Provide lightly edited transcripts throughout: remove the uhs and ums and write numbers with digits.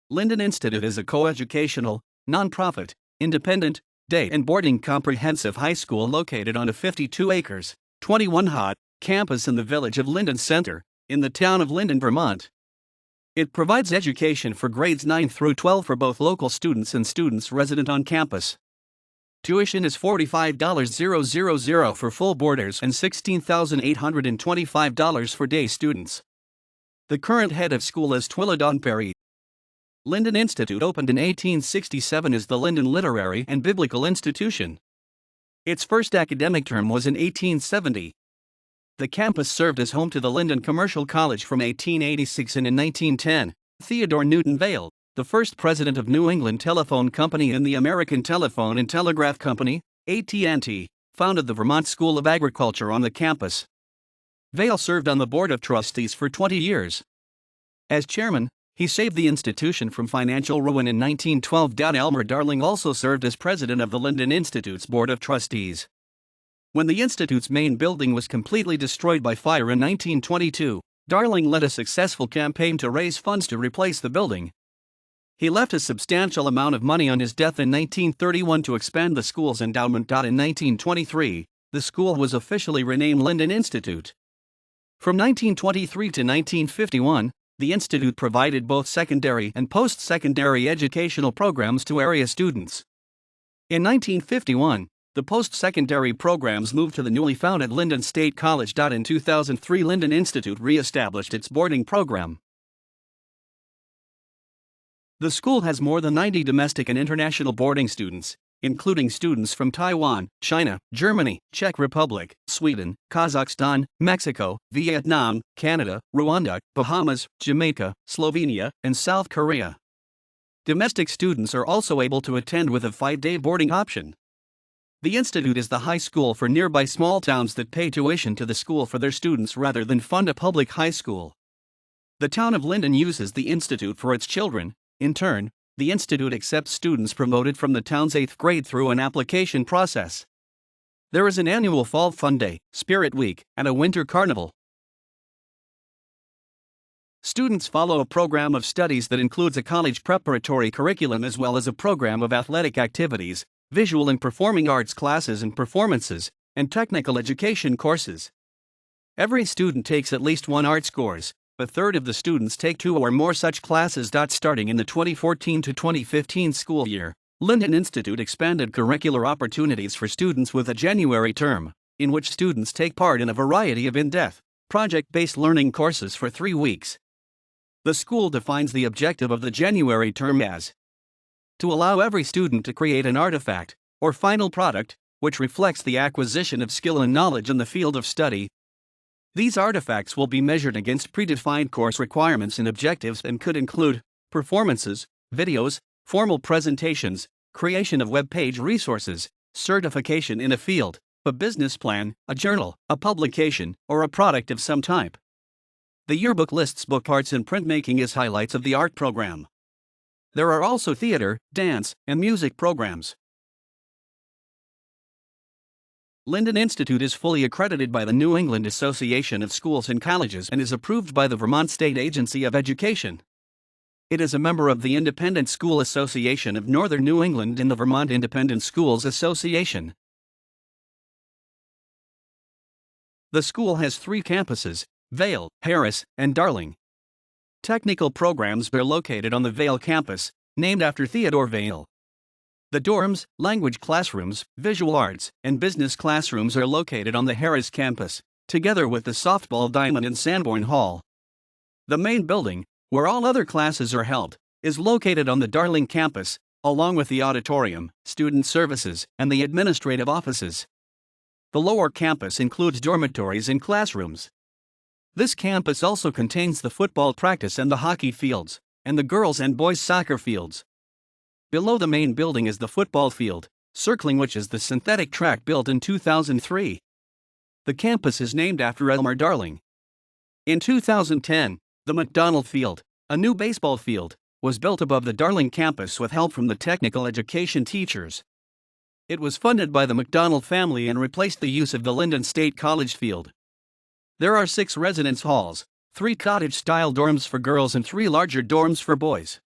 Lyndon Institute is a coeducational, nonprofit, independent, day and boarding comprehensive high school located on a 52 acres, 21-hot campus in the village of Lyndon Center, in the town of Lyndon, Vermont. It provides education for grades 9 through 12 for both local students and students resident on campus. Tuition is $45,000 for full boarders and $16,825 for day students. The current head of school is Twiladawn Perry. Lyndon Institute opened in 1867 as the Lyndon Literary and Biblical Institution. Its first academic term was in 1870. The campus served as home to the Lyndon Commercial College from 1886, and in 1910, Theodore Newton Vail, the first president of New England Telephone Company and the American Telephone and Telegraph Company, AT&T, founded the Vermont School of Agriculture on the campus. Vail served on the Board of Trustees for 20 years. As chairman, he saved the institution from financial ruin in 1912. Elmer Darling also served as president of the Lyndon Institute's Board of Trustees. When the Institute's main building was completely destroyed by fire in 1922, Darling led a successful campaign to raise funds to replace the building. He left a substantial amount of money on his death in 1931 to expand the school's endowment. In 1923, the school was officially renamed Lyndon Institute. From 1923 to 1951, the Institute provided both secondary and post-secondary educational programs to area students. In 1951, the post-secondary programs moved to the newly founded Lyndon State College. In 2003, Lyndon Institute re-established its boarding program. The school has more than 90 domestic and international boarding students, including students from Taiwan, China, Germany, Czech Republic, Sweden, Kazakhstan, Mexico, Vietnam, Canada, Rwanda, Bahamas, Jamaica, Slovenia, and South Korea. Domestic students are also able to attend with a 5-day boarding option. The Institute is the high school for nearby small towns that pay tuition to the school for their students rather than fund a public high school. The town of Lyndon uses the Institute for its children. In turn, the Institute accepts students promoted from the town's 8th grade through an application process. There is an annual Fall Fun Day, Spirit Week, and a Winter Carnival. Students follow a program of studies that includes a college preparatory curriculum as well as a program of athletic activities, visual and performing arts classes and performances, and technical education courses. Every student takes at least one art course. A third of the students take 2 or more such classes. Starting in the 2014 to 2015 school year, Lyndon Institute expanded curricular opportunities for students with a January term, in which students take part in a variety of in-depth, project-based learning courses for 3 weeks. The school defines the objective of the January term as to allow every student to create an artifact, or final product, which reflects the acquisition of skill and knowledge in the field of study. These artifacts will be measured against predefined course requirements and objectives and could include performances, videos, formal presentations, creation of web page resources, certification in a field, a business plan, a journal, a publication, or a product of some type. The yearbook lists book parts and printmaking as highlights of the art program. There are also theater, dance, and music programs. Lyndon Institute is fully accredited by the New England Association of Schools and Colleges and is approved by the Vermont State Agency of Education. It is a member of the Independent School Association of Northern New England and the Vermont Independent Schools Association. The school has 3 campuses: Vail, Harris, and Darling. Technical programs are located on the Vail campus, named after Theodore Vail. The dorms, language classrooms, visual arts, and business classrooms are located on the Harris campus, together with the softball diamond and Sanborn Hall. The main building, where all other classes are held, is located on the Darling campus, along with the auditorium, student services, and the administrative offices. The lower campus includes dormitories and classrooms. This campus also contains the football practice and the hockey fields, and the girls' and boys' soccer fields. Below the main building is the football field, circling which is the synthetic track built in 2003. The campus is named after Elmer Darling. In 2010, the McDonald Field, a new baseball field, was built above the Darling campus with help from the technical education teachers. It was funded by the McDonald family and replaced the use of the Lyndon State College field. There are 6 residence halls, 3 cottage-style dorms for girls and 3 larger dorms for boys.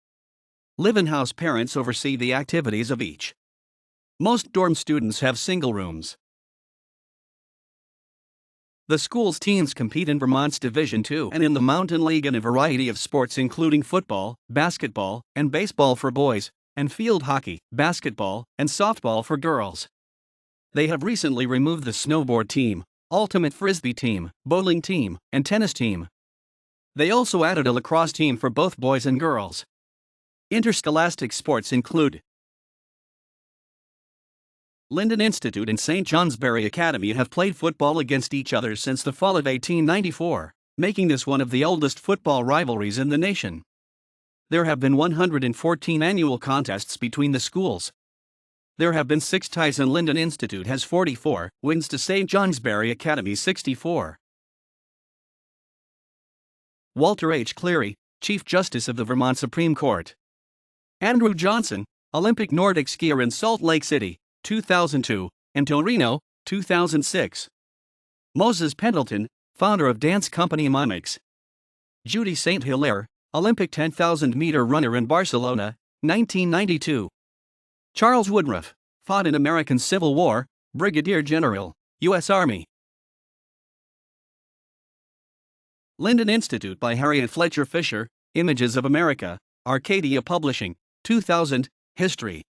Live-in house parents oversee the activities of each. Most dorm students have single rooms. The school's teams compete in Vermont's Division II and in the Mountain League in a variety of sports including football, basketball, and baseball for boys, and field hockey, basketball, and softball for girls. They have recently removed the snowboard team, ultimate frisbee team, bowling team, and tennis team. They also added a lacrosse team for both boys and girls. Interscholastic sports include Lyndon Institute and St. Johnsbury Academy have played football against each other since the fall of 1894, making this one of the oldest football rivalries in the nation. There have been 114 annual contests between the schools. There have been 6 ties and Lyndon Institute has 44 wins to St. Johnsbury Academy 64. Walter H. Cleary, Chief Justice of the Vermont Supreme Court. Andrew Johnson, Olympic Nordic skier in Salt Lake City, 2002, and Torino, 2006. Moses Pendleton, founder of dance company Mimix. Judy St. Hilaire, Olympic 10,000-meter runner in Barcelona, 1992. Charles Woodruff, fought in American Civil War, Brigadier General, U.S. Army. Lyndon Institute by Harriet Fletcher Fisher, Images of America, Arcadia Publishing, 2000, History.